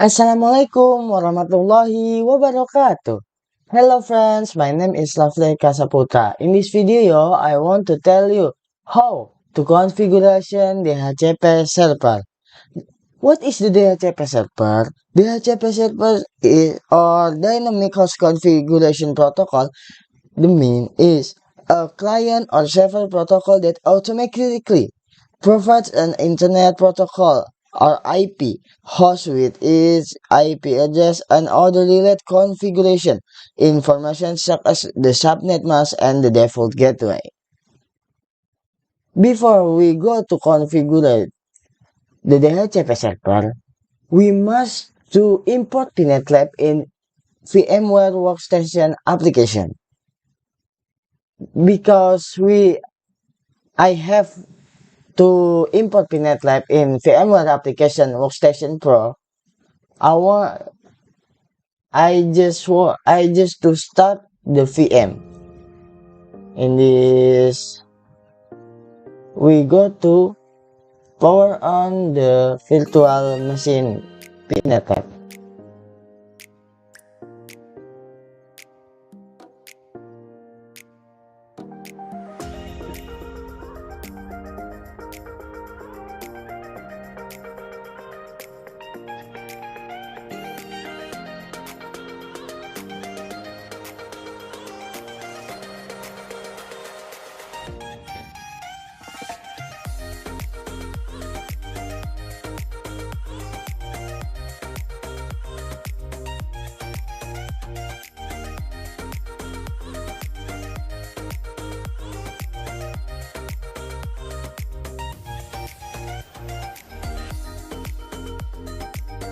Assalamualaikum warahmatullahi wabarakatuh. Hello friends, my name is Lovely Kasaputra. In this video, I want to tell you how to configuration DHCP server. What is the DHCP server? DHCP server is or Dynamic Host Configuration Protocol. The mean is a client or server protocol that automatically provides an internet protocol or IP host with its IP address and other related configuration information such as the subnet mask and the default gateway. Before we go to configure the DHCP server, we must to import PinetLab in VMware Workstation application. Because I have to import PinetLab in VMware application Workstation Pro. I just to start the VM. In this, we go to power on the virtual machine PinetLab.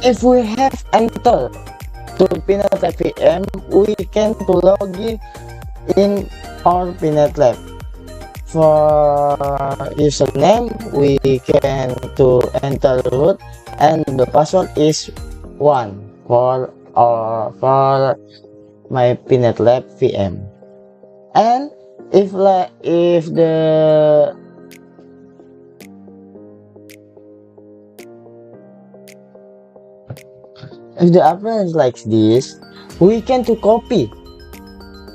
If we have entered to PinetLab VM, we can to log in our PinetLab. For username, we can to enter root and the password is 1 for my PinetLab VM. And if the appearance like this, we can to copy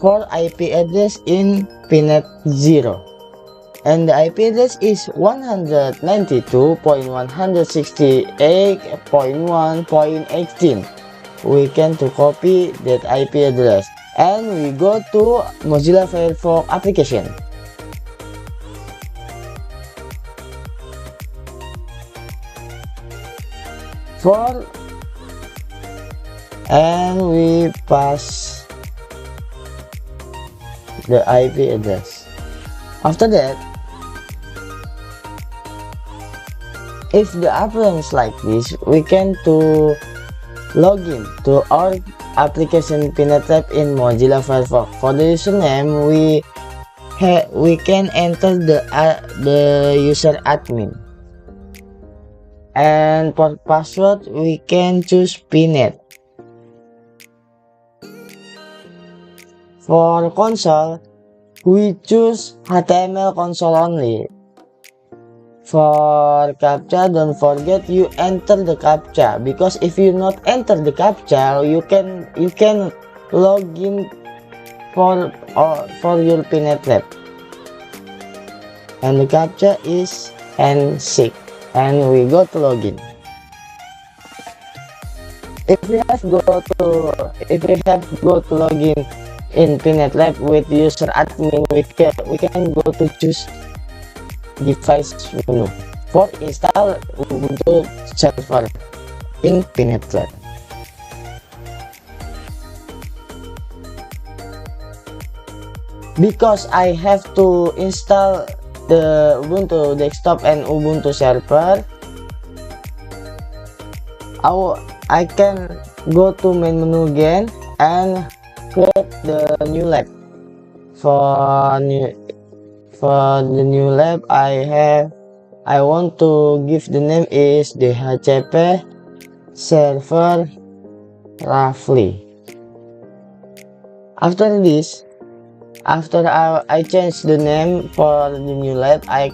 for IP address in Pinet 0, and the IP address is 192.168.1.18. We can to copy that IP address and we go to Mozilla Firefox application. And we pass the IP address. After that, if the appearance like this, we can to log in to our application PinetLab in Mozilla Firefox. For the username, we can enter the user admin, and for password we can choose Pinet. For console, we choose HTML console only. For CAPTCHA, don't forget you enter the CAPTCHA, because if you not enter the CAPTCHA, you can log in for your PinetLab. And the CAPTCHA is N6, and we go to login. If we have go to login in PinetLab with user admin, we can go to choose device menu for install Ubuntu server in PinetLab. Because I have to install the Ubuntu desktop and Ubuntu server, I can go to main menu again and create the new lab. For the new lab, I want to give the name is DHCP server roughly. After this, after I change the name for the new lab, I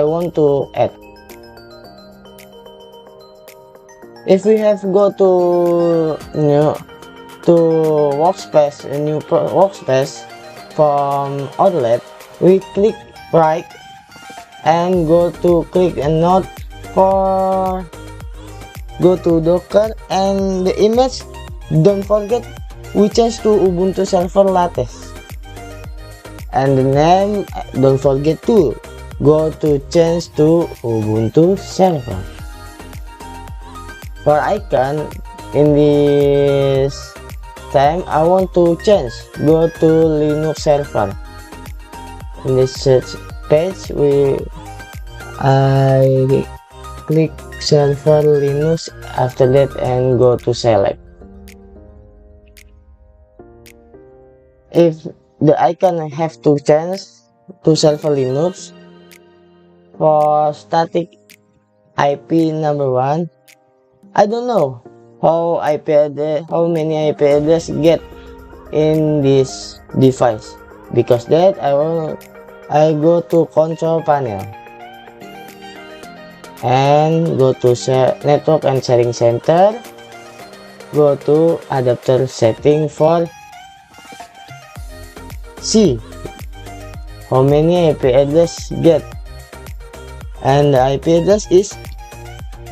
want to add. If we have go to new to workspace, a new workspace from outlet, we click right and go to click a node for go to Docker, and the image, don't forget we change to Ubuntu Server Latest, and the name, don't forget to go to change to Ubuntu Server. For icon, in this time I want to change, go to Linux Server. In this search page I click server Linux, after that and go to select. If the icon have to change to server Linux, for static IP number 1, I don't know how many IP address get in this device. Because that I go to control panel and go to network and sharing center, go to adapter setting for see how many IP address get, and the IP address is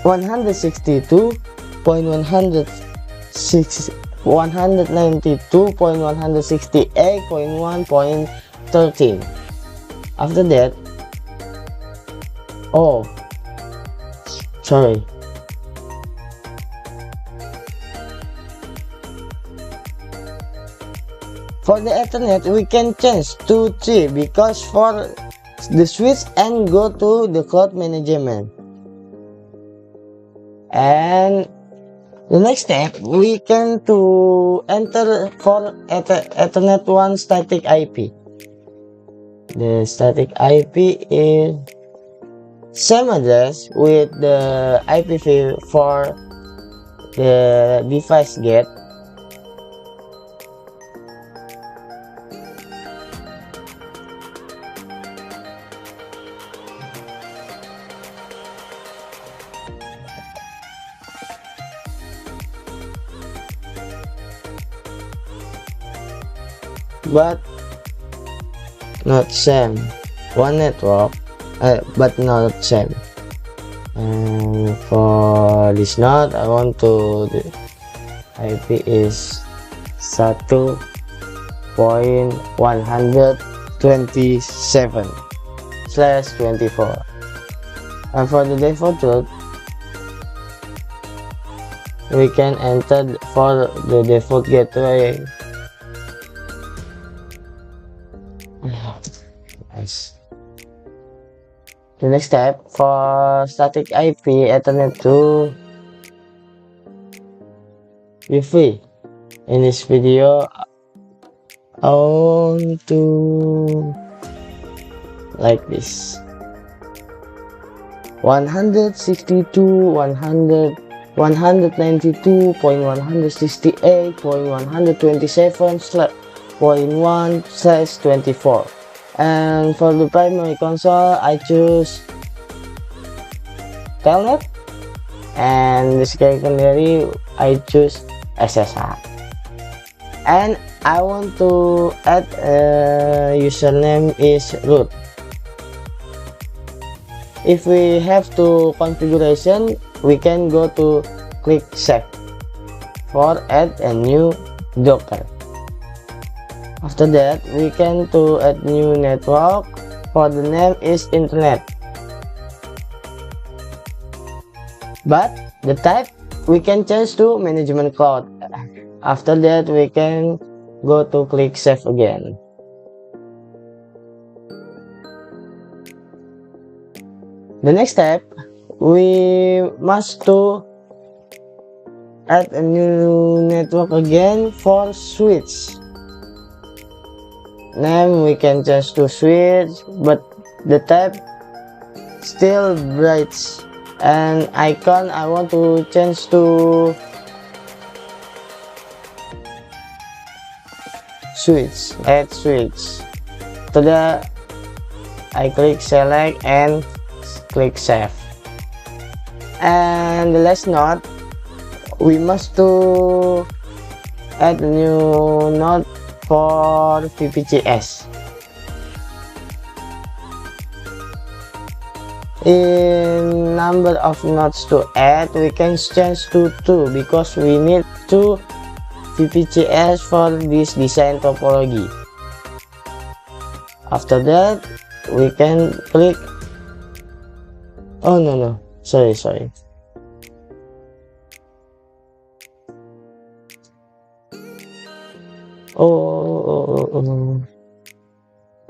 192.168.1.13. After that, oh sorry, for the Ethernet we can change to 3 because for the switch and go to the cloud management. And the next step, we can to enter for Ethernet 1 static IP. The static IP is same address with the IPv4 for the device get. But not same, one network, but not same. And for this node I want to, the IP is 1.127/24, and for the default route we can enter for the default gateway. Nice. The next step, for static IP Ethernet to Wi-Fi. In this video I want to like this 192.168.127/.1/24. And for the primary console I choose Telnet, and the secondary I choose SSH, and I want to add username is root. If we have to configuration, we can go to click save for add a new Docker. After that, we can to add new network. For the name is internet, but the type we can change to management cloud. After that, we can go to click save again. The next step, we must to add a new network again for switch. Name we can change to switch, but the type still bridge, and icon I want to change to switch. Add switch. To the I click select and click save. And the last node we must to add a new node for VPGS. In number of nodes to add, we can change to 2 because we need 2 VPGS for this design topology. After that, we can click. Oh no, sorry.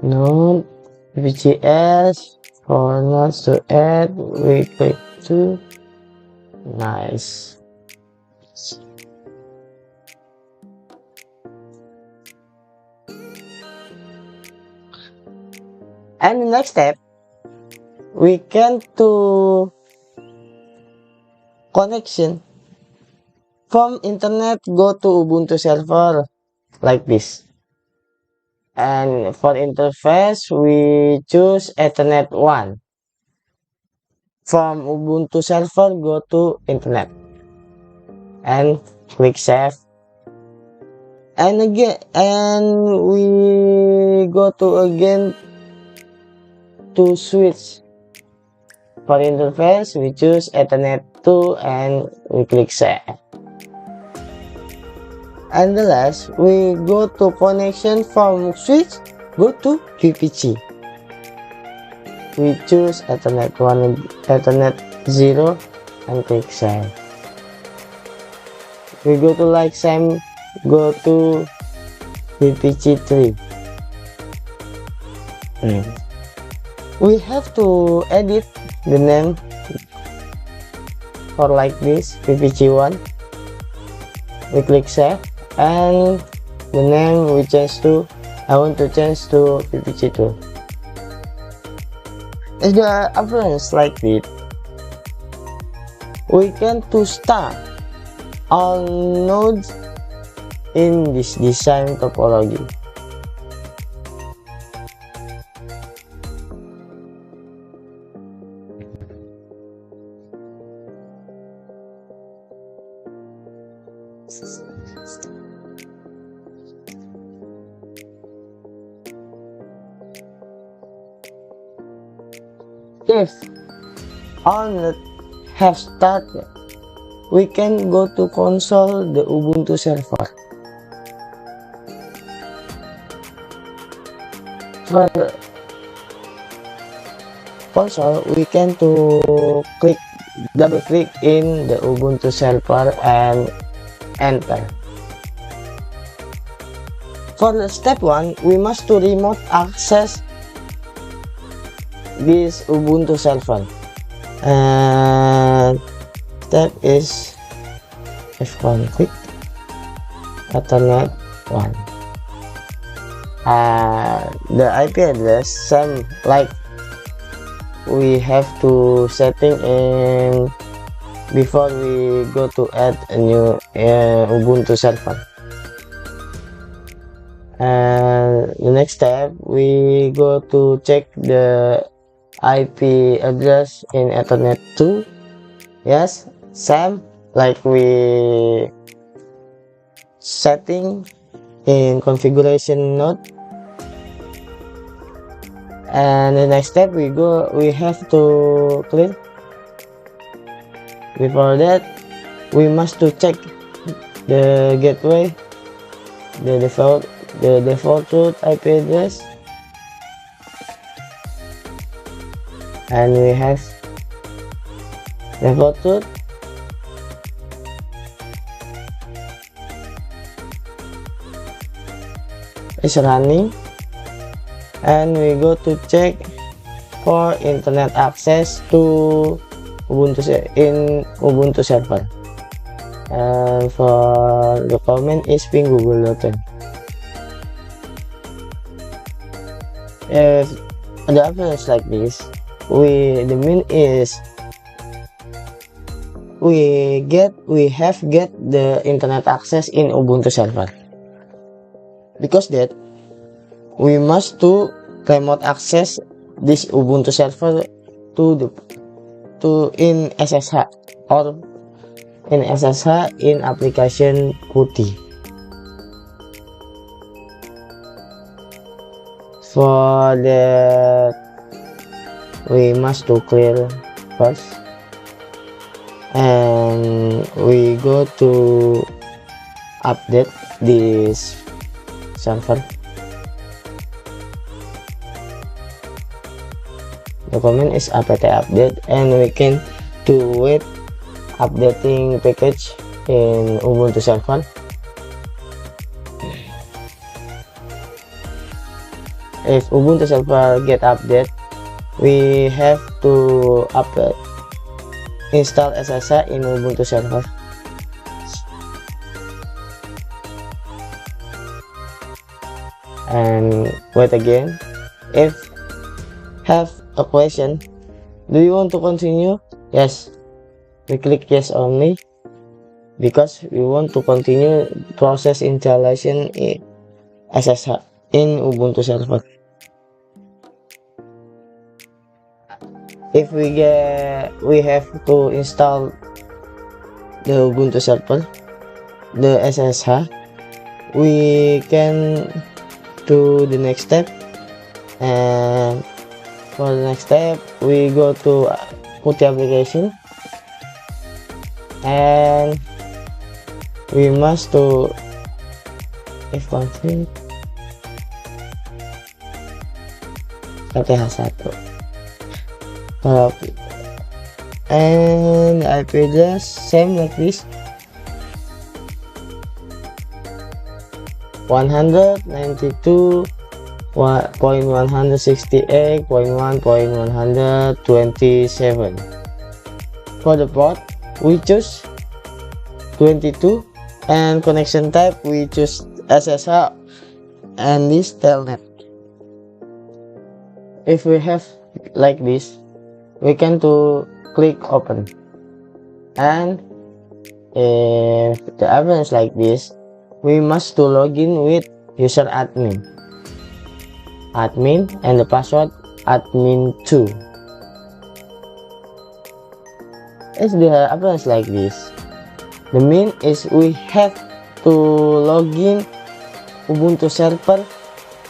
Node VPGS for nodes to add, we click 2. Nice. And the next step, we can to connection from internet, go to Ubuntu server like this. And for interface, we choose Ethernet 1. From Ubuntu server, go to internet and click save. And again, we go to again to switch. For interface, we choose Ethernet 2 and we click save. And the last, we go to connection from switch, go to VPG. We choose Ethernet 1, Ethernet 0 and click save. We go to like same, go to VPG 3. We have to edit the name for like this, VPG 1. We click save. And the name we change to, I want to change to VPG 2. If the appearance like this, we can to start all nodes in this design topology. If all nodes have started, we can go to console the Ubuntu server. For console, we can to double click in the Ubuntu server and enter. For the step 1, we must to remote access this Ubuntu server, and step is F1, click Ethernet 1. The IP address same like we have to setting in before we go to add a new Ubuntu server. And the next step, we go to check the IP address in Ethernet 2. Yes, same like we setting in configuration node. And the next step, we have to clear. Before that, we must to check the gateway, the default root IP address, and we have default root. Is running, and we go to check for internet access to Ubuntu server, and for the comment is ping google.com. If the appearance like this, the mean is we have get the internet access in Ubuntu server. Because that we must to remote access this Ubuntu server in SSH or in SSH in application PuTTY. For that, we must to clear first, and we go to update this server. The command is apt update, and we can to wait updating package in Ubuntu server. If Ubuntu server get update, we have to install SSH in Ubuntu server. And wait again. If have a question, do you want to continue? Yes, we click yes only because we want to continue process installation in SSH in Ubuntu server. If we have to install the Ubuntu server, the SSH, we can do the next step. And for the next step, we go to PuTTY application, and we must to config KTH1 and IP address same like this, 192.168.127. For the port, we choose 22, and connection type we choose SSH and this telnet. If we have like this, we can to click open, and if the admin is like this, we must to login with user admin and the password admin2. If the admin is like this, the mean is we have to login Ubuntu server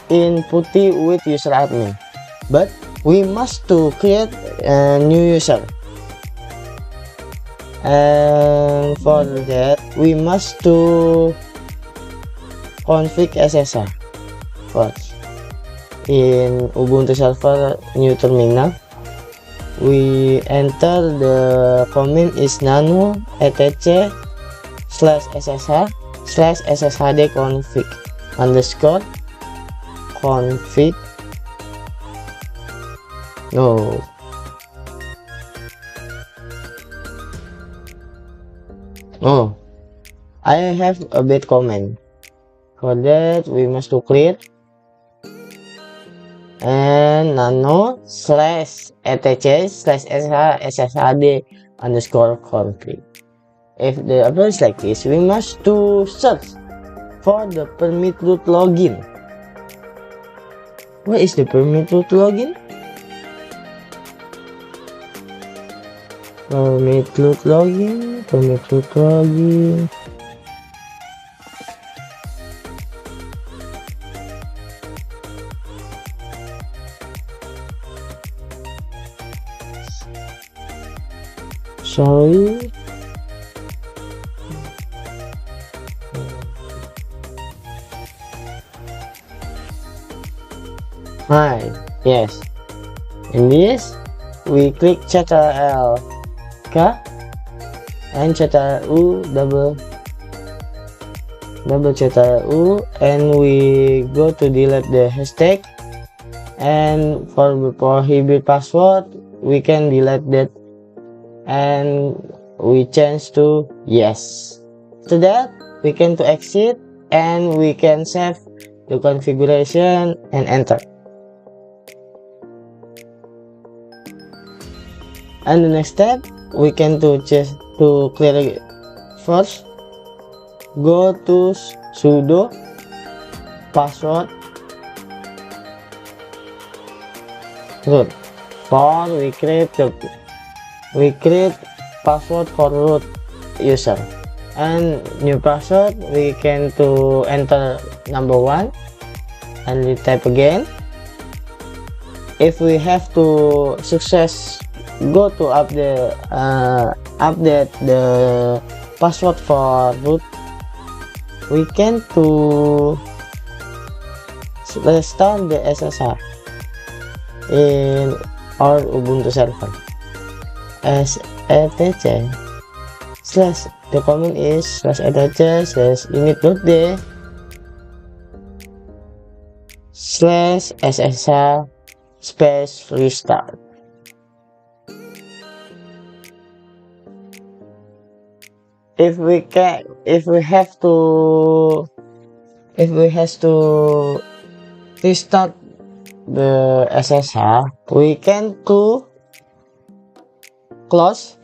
in PuTTY with user admin, but we must to create a new user, and for that we must to config SSH first. In Ubuntu server new terminal, we enter the command is nano etc /ssh/sshd config _config no, I have a bad comment. For that, we must to clear and nano /etc/sshd_config. If the approach is like this, we must to search for the permit root login. What is the permit root login? Permit root login. Sorry. Hi, yes. In this, we click Ctrl K and Ctrl double Ctrl, and we go to delete the hashtag, and for prohibit password we can delete that, and we change to yes. After that, we can to exit, and we can save the configuration and enter. And the next step, we can to clear first. Go to sudo password root. For we create password for root. user. And new password, we can to enter number 1 and we type again. If we have to success go to update the password for root, we can to restart the SSH in our Ubuntu server as etc slash the command is slash etc slash init.d slash SSH space restart. If we have to restart the SSH, we can to close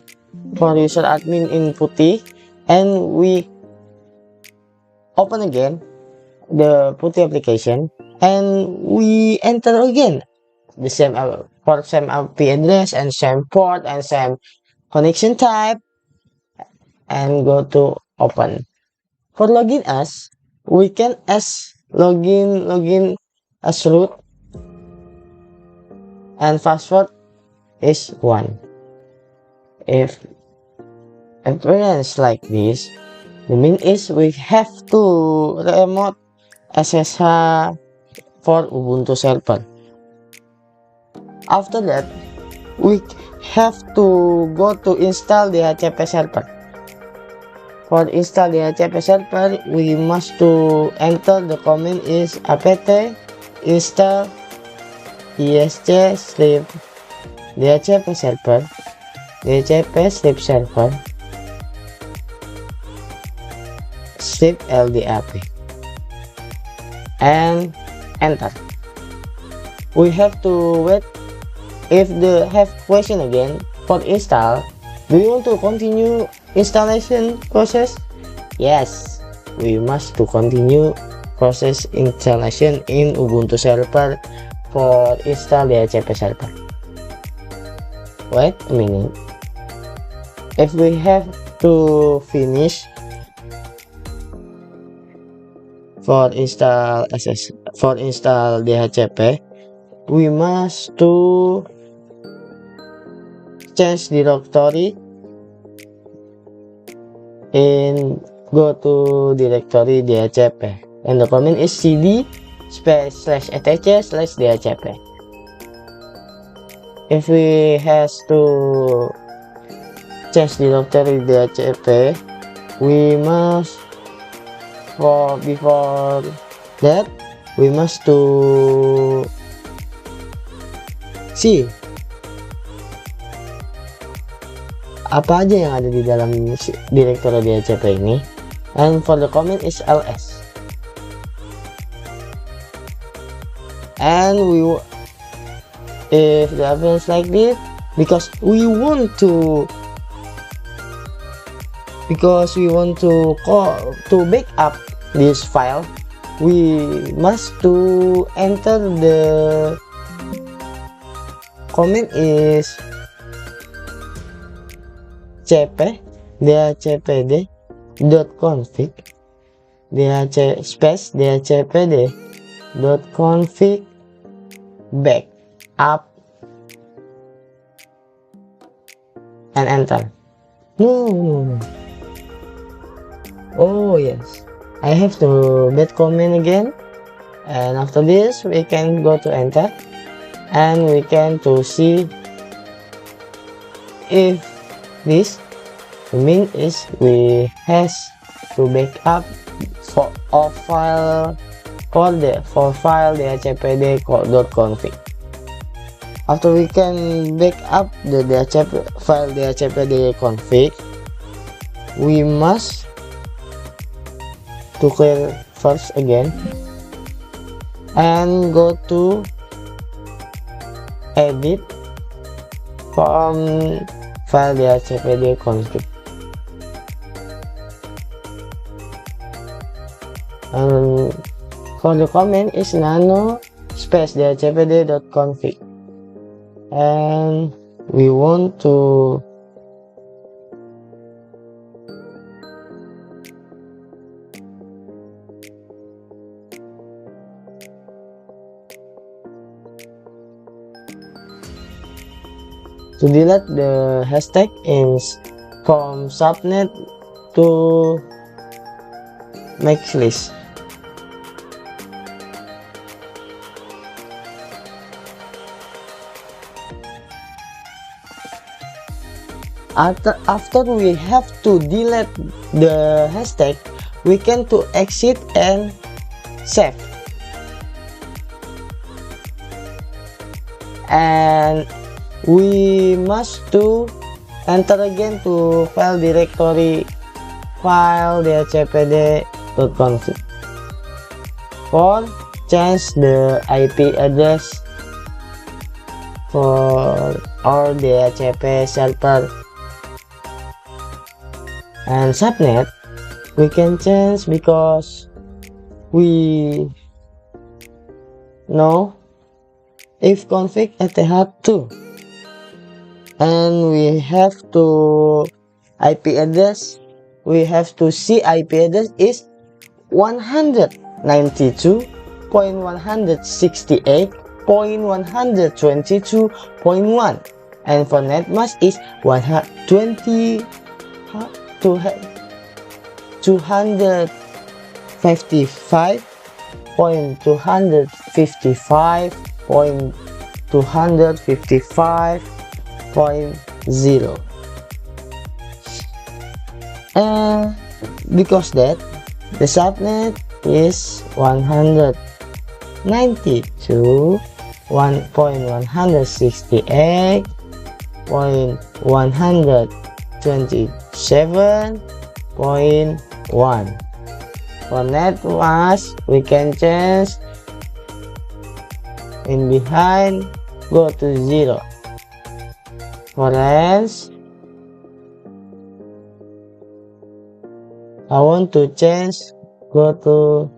for user admin in PuTTY and we open again the PuTTY application and we enter again the same for same IP address and same port and same connection type and go to open. For login as, we can as login as root and password is 1. If appearance like this, the mean is we have to remote SSH for Ubuntu server. After that, we have to go to install the DHCP server. For install the DHCP server, we must to enter the command is apt install isc slip DHCP server slip ldap and enter. We have to wait. If they have question again for install, do you want to continue installation process? Yes, we must to continue process installation in Ubuntu server for install the DHCP server. Wait a minute. If we have to finish for install DHCP, we must to change directory and go to directory DHCP and the command is cd space slash etc slash DHCP. If we has to change directory DHCP, we must before that we must to see apa aja yang ada di dalam directory DHCP ini, and for the command is ls, and if the happens like this, because we want to back up this file, we must to enter the command is cp dhcpd.config dhcpd.config back up and enter. No. Oh yes, I have to that command again, and after this we can go to enter and we can to see if this mean is we has to back up for file dhcpd.config. After we can back up the file dhcpd.config, we must to clear first again and go to edit from file dhcpd.config and for the command is nano space dhcpd.config, and we want to To delete the hashtag from subnet to max list. After we have to delete the hashtag, we can to exit and save. And we must to enter again to file directory file dhcpd.config for change the IP address for our DHCP server. And subnet we can change because we know if config eth2, and we have to IP address, we have to see IP address is 192.168.122.1, and for netmask is 255.255.255.0. And because that the subnet is 192.168.127.1. For netmask we can change in behind, go to 0. For else I want to change, go to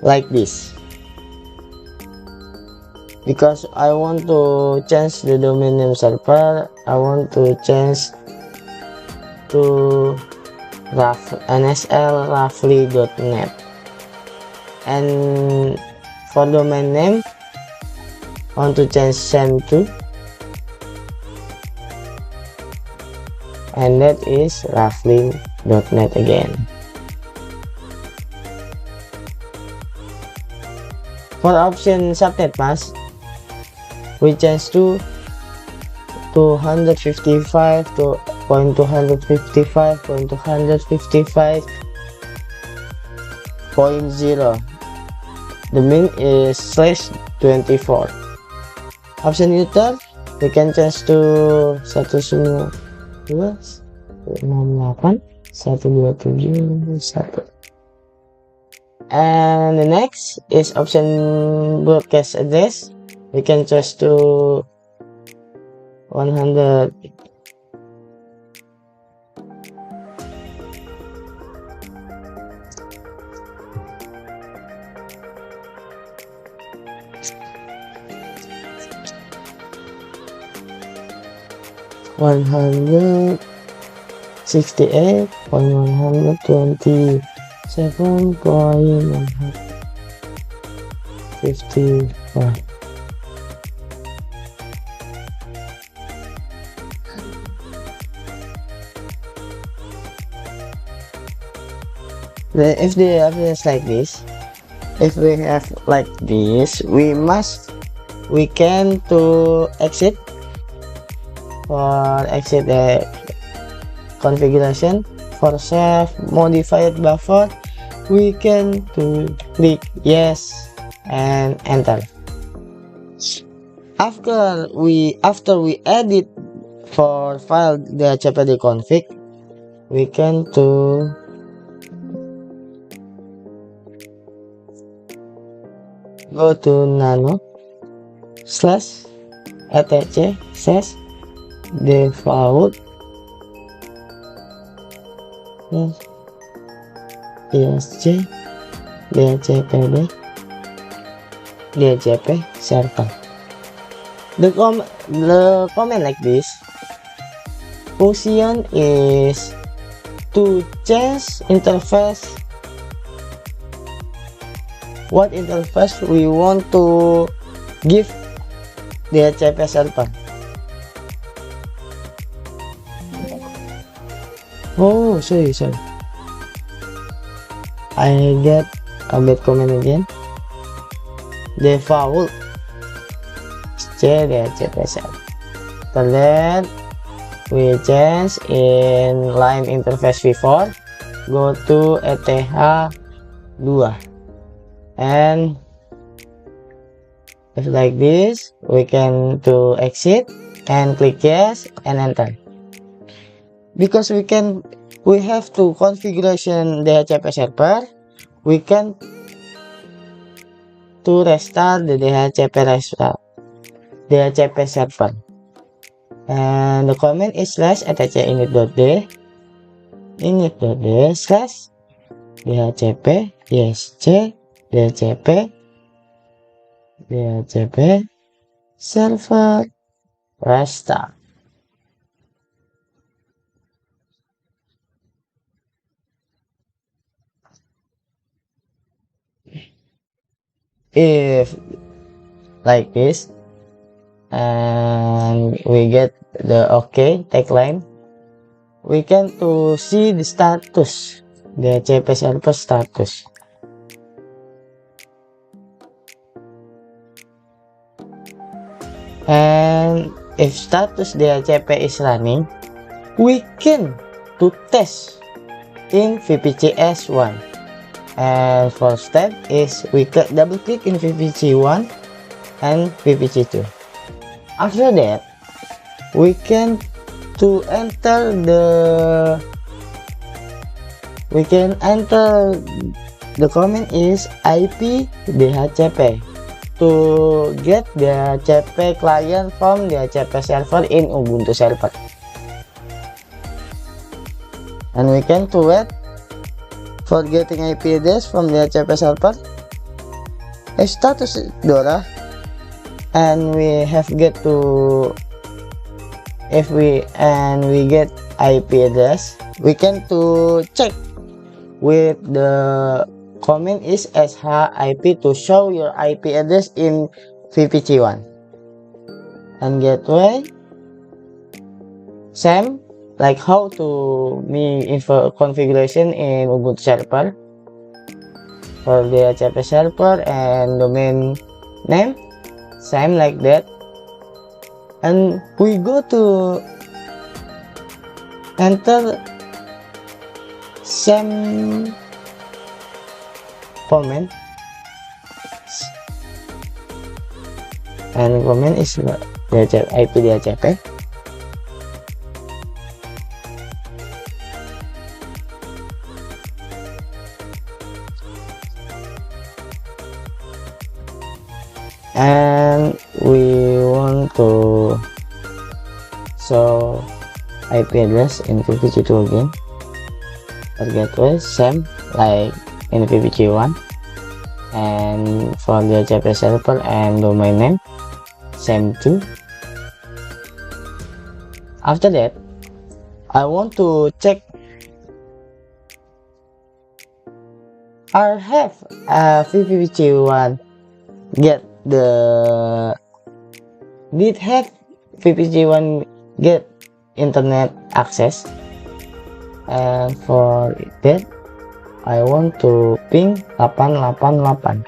like this, because I want to change the domain name server. I want to change to nslrafli.net, and for domain name I want to change same to, and that is rafli.net again. For option subnet mask we change to 255.255.255.0. The min is /24. Option user we can change to 192.168.127.1. And the next is option broadcast address. We can choose to 100. One 168.127.155. If the evidence like this, if we have like this, we can to exit, for exit the configuration. For save modified buffer we can to click yes and enter. After we edit for file the dhcpd config, we can to go to nano / etc default ESC dhcpd dhcp server. The comment like this: function is to change interface, what interface we want to give DHCP server. Oh, sorry. I get a bad comment again. Default DHCP server. Then we change in line interface v4, go to ETH2, and if like this, we can to exit and click yes and enter. Because we have to configuration DHCP server, we can to restart the DHCP server, and the command is /etc init.d slash DHCP DSC DHCP server restart. If like this, and we get the OK tagline, we can to see the status, the DHCP server status. And if status DHCP is running, we can to test in VPCS1. And first step is we double click in VPC1 and VPC2. After that, we can to enter the command is IP DHCP to get the DHCP client from the DHCP server in Ubuntu server, and we can to wait for getting IP address from the DHCP server. Status DORA, and we have get to we get IP address, we can to check with the command is ship to show your IP address in VPC1, and gateway same like how to me info configuration in Ubuntu server for the DHCP server, and domain name same like that. And we go to enter same command, and command is IP DHCP. And we want to show IP address in VPC2 again. For gateway same like in VPC1, and for the DHCP server and domain name same too. After that, I want to check I have VPC1 get the VPC1 get internet access, and for that I want to ping 888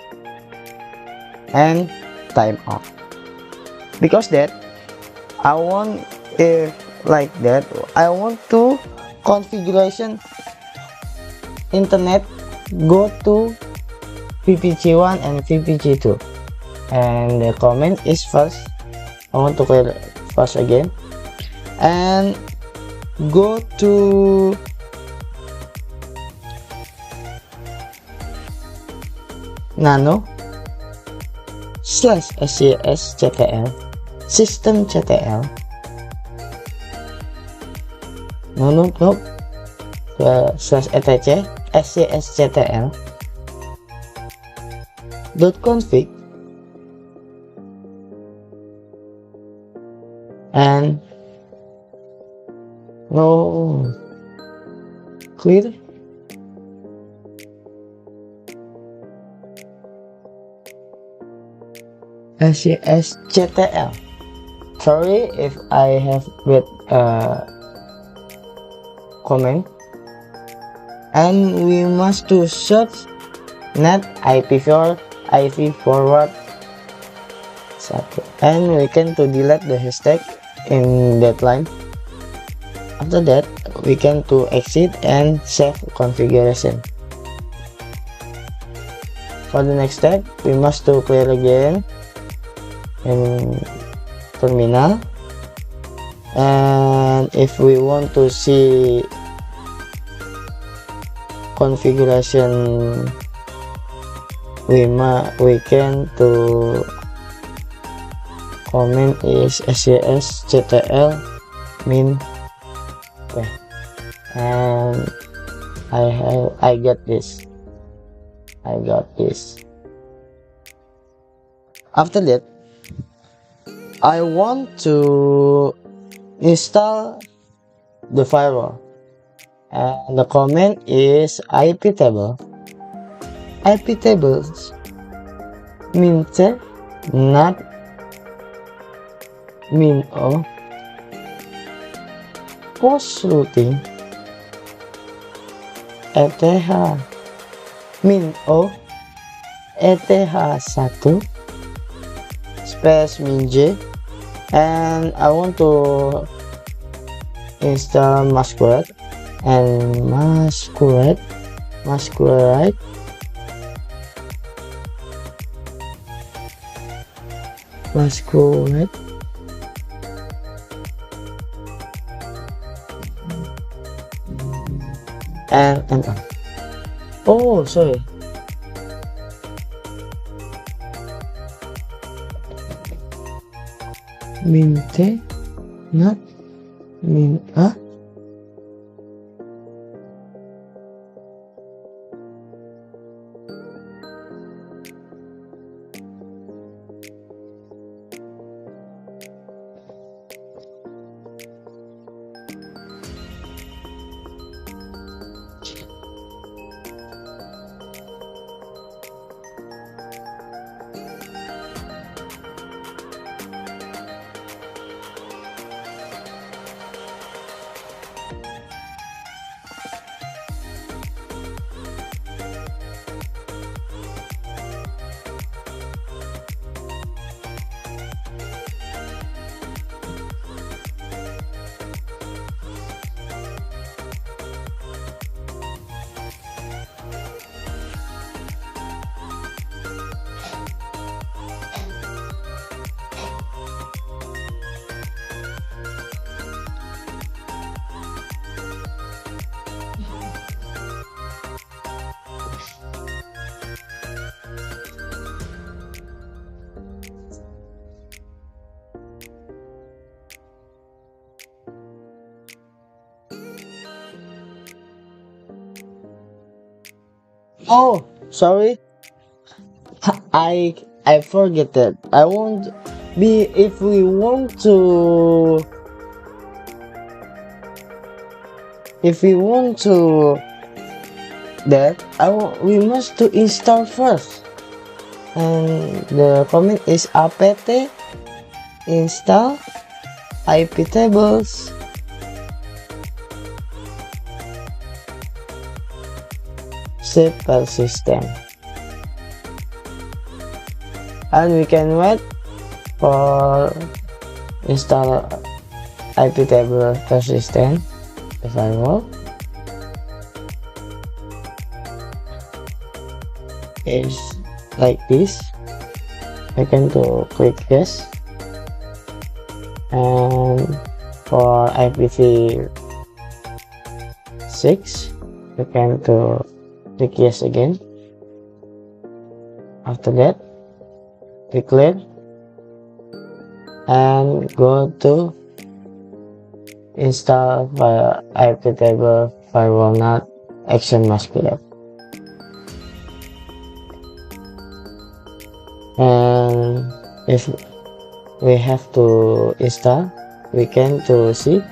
and time out, because that I want like that I want to configuration internet go to VPC1 and VPC2, and the command is first I want to clear first again, and go to nano /scstl systemctl /etc scstl .config, and clear. SCSCTL. Sorry if I have read comment. And we must to search net IPv4 IP forward, and we can to delete the hashtag in that line. After that, we can to exit and save configuration. For the next step, we must to clear again in terminal, and if we want to see configuration, we can to comment is SCSCTL min, okay, and I got this. After that, I want to install the firewall, and the command is iptable. Iptables means not min o post routing ETH min o ETH1 space min j, and I want to install Masquerade and Masquerade and enter. Oh, sorry. Min t not min a. Oh, sorry. I forget that. I won't be if we want to that we must to install first, and the command is apt install iptables save file system, and we can wait for install iptable file system, the firewall is like this. I can to click yes, and for IPv6 you can to click yes again. After that, click clear and go to install via iptable firewall not action Masquerade. And if we have to install, we can to see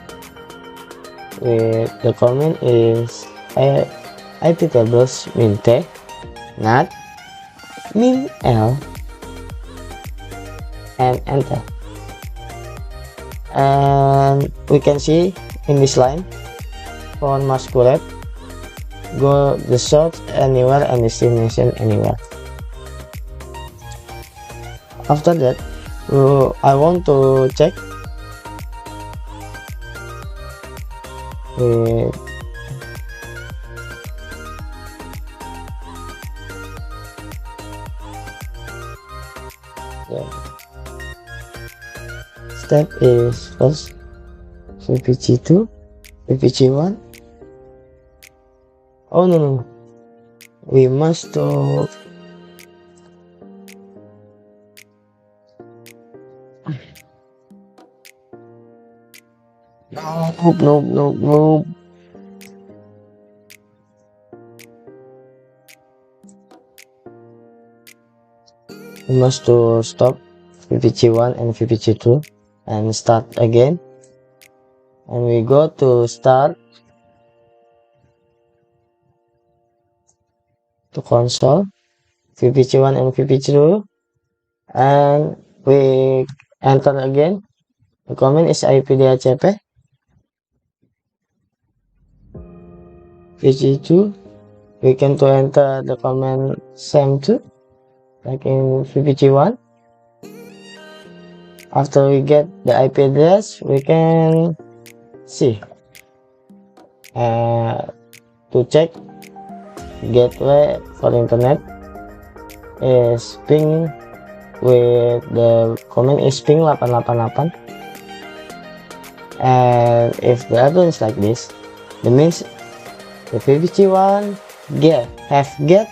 with the command is IP tables min T, NAT, min L, and enter. And we can see in this line, for masquerade, go the source anywhere and destination anywhere. After that, I want to check with step is first VPG2, VPG1. Oh no, we must to no. We must to stop VPG1 and VPG2 and start again, and we go to start to console VPG1 and VPG2, and we enter again. The command is ipdhcp VPG2. We can to enter the command same2 like in VPG1. After we get the IP address, we can see to check gateway for internet is ping with the command is ping 888, and if the error is like this, that means the VPG1 have get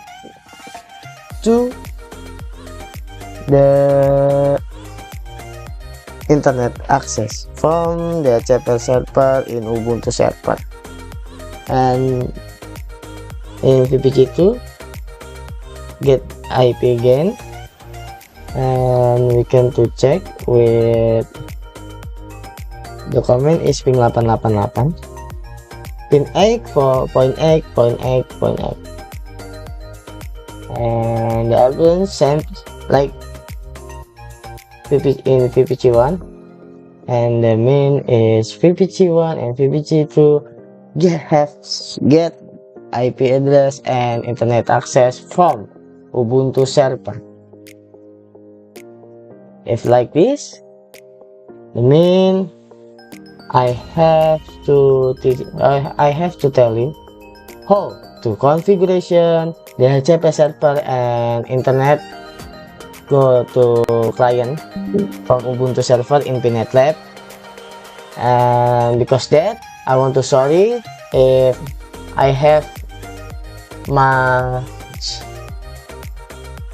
to the internet access from the chapel server in Ubuntu server, and in VPG2 get IP again, and we can to check with the command is ping 888 pin 8 for point 8, and the other same like in VPG1, and the main is VPG1 and VPG2 get IP address and internet access from Ubuntu server. If like this, the main I have to tell you how to configuration the HCP server and internet go to client from Ubuntu server in Pinet Lab. And because that, I want to sorry if I have much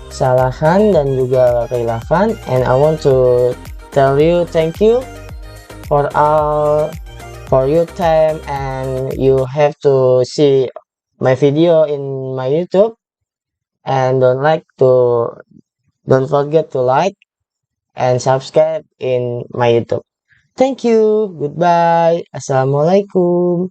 kesalahan dan juga kekhilafan, and I want to tell you thank you for your time, and you have to see my video in my YouTube, and don't forget to like and subscribe in my YouTube. Thank you. Goodbye. Assalamualaikum.